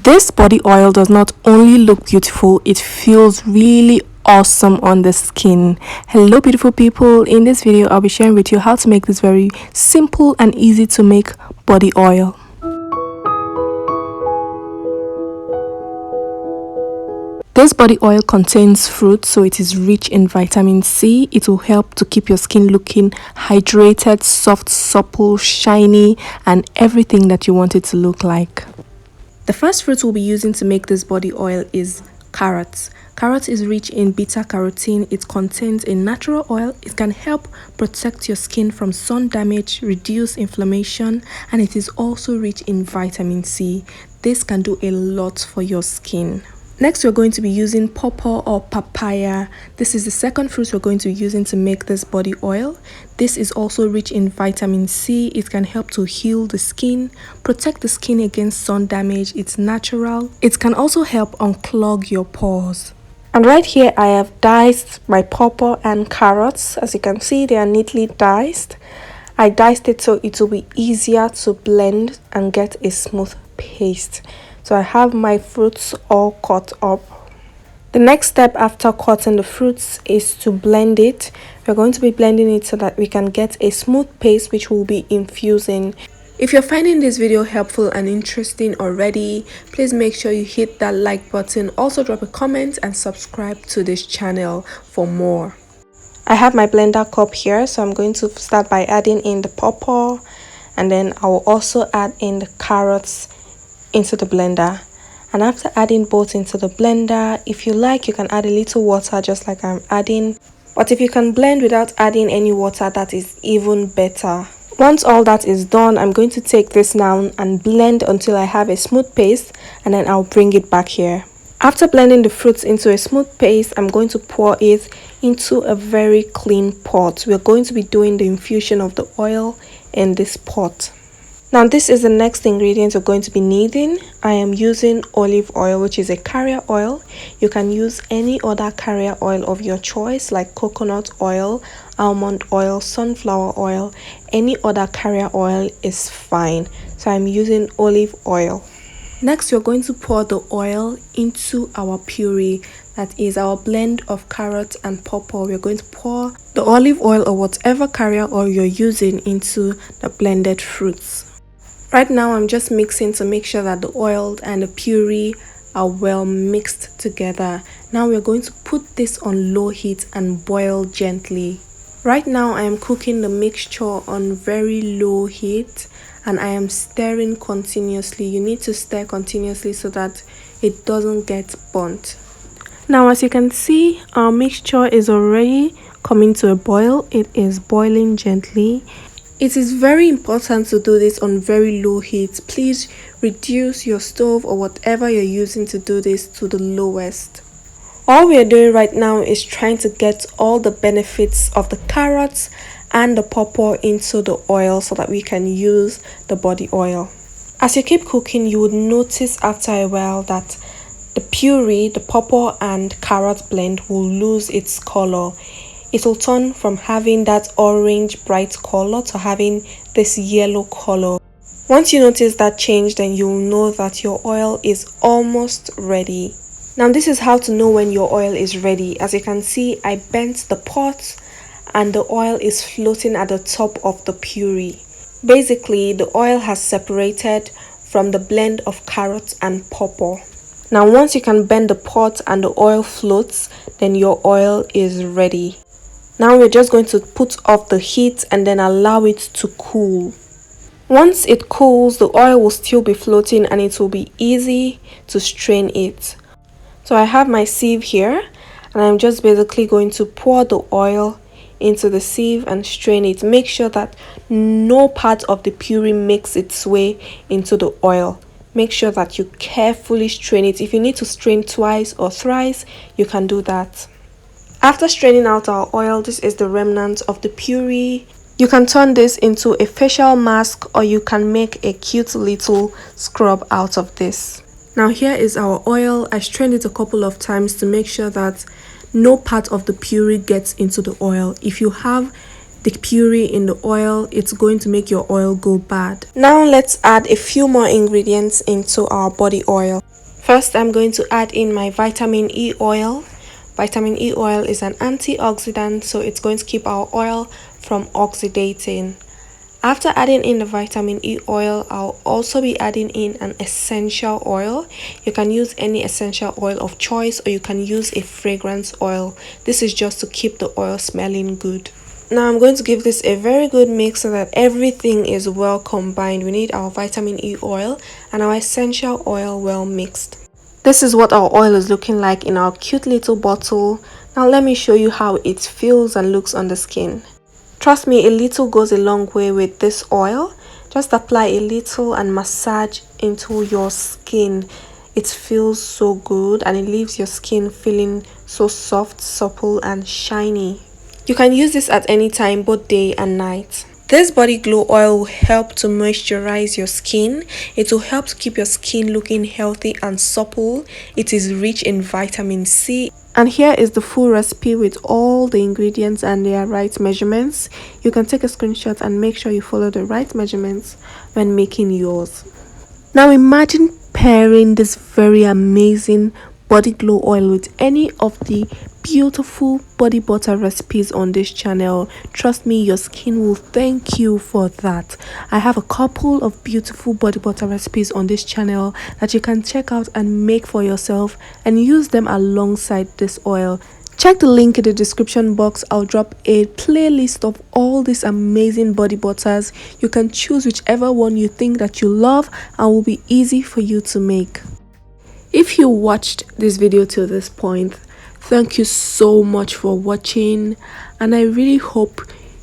This body oil does not only look beautiful, it feels really awesome on the skin. Hello beautiful people, in this video I'll be sharing with you how to make this very simple and easy to make body oil. This body oil contains fruit, so it is rich in vitamin C. It will help to keep your skin looking hydrated, soft, supple, shiny, and everything that you want it to look like. The first fruit we'll be using to make this body oil is carrots. Carrot is rich in beta-carotene. It contains a natural oil. It can help protect your skin from sun damage, reduce inflammation, and it is also rich in vitamin C. This can do a lot for your skin. Next, we're going to be using pawpaw or papaya. This is the second fruit we're going to be using to make this body oil. This is also rich in vitamin C. It can help to heal the skin, protect the skin against sun damage. It's natural. It can also help unclog your pores. And right here, I have diced my pawpaw and carrots. As you can see, they are neatly diced. I diced it so it will be easier to blend and get a smooth paste. So I have my fruits all cut up. The next step after cutting the fruits is to blend it. We're going to be blending it so that we can get a smooth paste which we'll be infusing. If you're finding this video helpful and interesting already, please make sure you hit that like button. Also drop a comment and subscribe to this channel for more. I have my blender cup here, so I'm going to start by adding in the pawpaw, and then I will also add in the carrots into the blender. And after adding both into the blender, if you like, you can add a little water just like I'm adding, but if you can blend without adding any water, that is even better. Once all that is done, I'm going to take this now and blend until I have a smooth paste, and then I'll bring it back here. After blending the fruits into a smooth paste, I'm going to pour it into a very clean pot. We're going to be doing the infusion of the oil in this pot. Now this is the next ingredient we're going to be needing. I am using olive oil, which is a carrier oil. You can use any other carrier oil of your choice, like coconut oil, almond oil, sunflower oil. Any other carrier oil is fine. So I'm using olive oil. Next, we're going to pour the oil into our puree. That is our blend of carrot and pawpaw. We're going to pour the olive oil or whatever carrier oil you're using into the blended fruits. Right now, I'm just mixing to make sure that the oil and the puree are well mixed together. Now we're going to put this on low heat and boil gently. Right now, I am cooking the mixture on very low heat and I am stirring continuously. You need to stir continuously so that it doesn't get burnt. Now, as you can see, our mixture is already coming to a boil. It is boiling gently. It is very important to do this on very low heat. Please reduce your stove or whatever you're using to do this to the lowest. All we are doing right now is trying to get all the benefits of the carrots and the pawpaw into the oil so that we can use the body oil. As you keep cooking, you would notice after a while that the puree, the pawpaw and carrot blend will lose its color. It will turn from having that orange bright color to having this yellow color. Once you notice that change, then you'll know that your oil is almost ready. Now this is how to know when your oil is ready. As you can see, I bent the pot and the oil is floating at the top of the puree. Basically, the oil has separated from the blend of carrots and pawpaw. Now once you can bend the pot and the oil floats, then your oil is ready. Now we're just going to put off the heat and then allow it to cool. Once it cools, the oil will still be floating and it will be easy to strain it. So I have my sieve here and I'm just basically going to pour the oil into the sieve and strain it. Make sure that no part of the puree makes its way into the oil. Make sure that you carefully strain it. If you need to strain twice or thrice, you can do that. After straining out our oil, this is the remnant of the puree. You can turn this into a facial mask or you can make a cute little scrub out of this. Now here is our oil. I strained it a couple of times to make sure that no part of the puree gets into the oil. If you have the puree in the oil, it's going to make your oil go bad. Now let's add a few more ingredients into our body oil. First, I'm going to add in my vitamin E oil. Vitamin E oil is an antioxidant, so it's going to keep our oil from oxidating. After adding in the vitamin E oil, I'll also be adding in an essential oil. You can use any essential oil of choice, or you can use a fragrance oil. This is just to keep the oil smelling good. Now I'm going to give this a very good mix so that everything is well combined. We need our vitamin E oil and our essential oil well mixed. This is what our oil is looking like in our cute little bottle. Now let me show you how it feels and looks on the skin. Trust me, a little goes a long way with this oil. Just apply a little and massage into your skin. It feels so good and it leaves your skin feeling so soft, supple and shiny. You can use this at any time, both day and night. This body glow oil will help to moisturize your skin. It will help to keep your skin looking healthy and supple. It is rich in vitamin C. And here is the full recipe with all the ingredients and their right measurements. You can take a screenshot and make sure you follow the right measurements when making yours. Now imagine pairing this very amazing body glow oil with any of the beautiful body butter recipes on this channel. Trust me, your skin will thank you for that. I have a couple of beautiful body butter recipes on this channel that you can check out and make for yourself and use them alongside this oil. Check the link in the description box. I'll drop a playlist of all these amazing body butters. You can choose whichever one you think that you love and will be easy for you to make. If you watched this video till this point, thank you so much for watching, and I really hope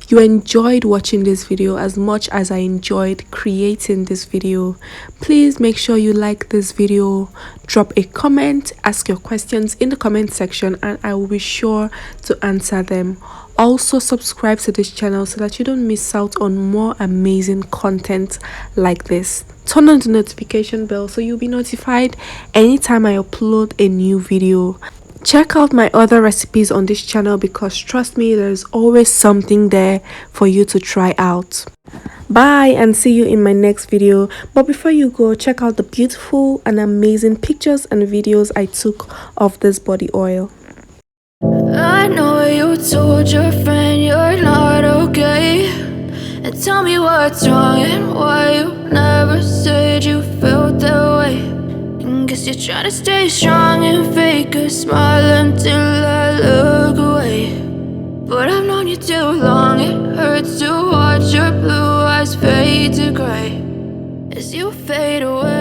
you enjoyed watching this video as much as I enjoyed creating this video. Please make sure you like this video, drop a comment, ask your questions in the comment section and I will be sure to answer them. Also subscribe to this channel so that you don't miss out on more amazing content like this. Turn on the notification bell so you'll be notified anytime I upload a new video. Check out my other recipes on this channel because trust me, there's always something there for you to try out. Bye and see you in my next video. But before you go, check out the beautiful and amazing pictures and videos I took of this body oil. I know you told your friend you're not okay, and tell me what's wrong and why you never said you felt that way. Guess you're trying to stay strong and fake a smile until I look away. But I've known you too long, it hurts to watch your blue eyes fade to gray as you fade away.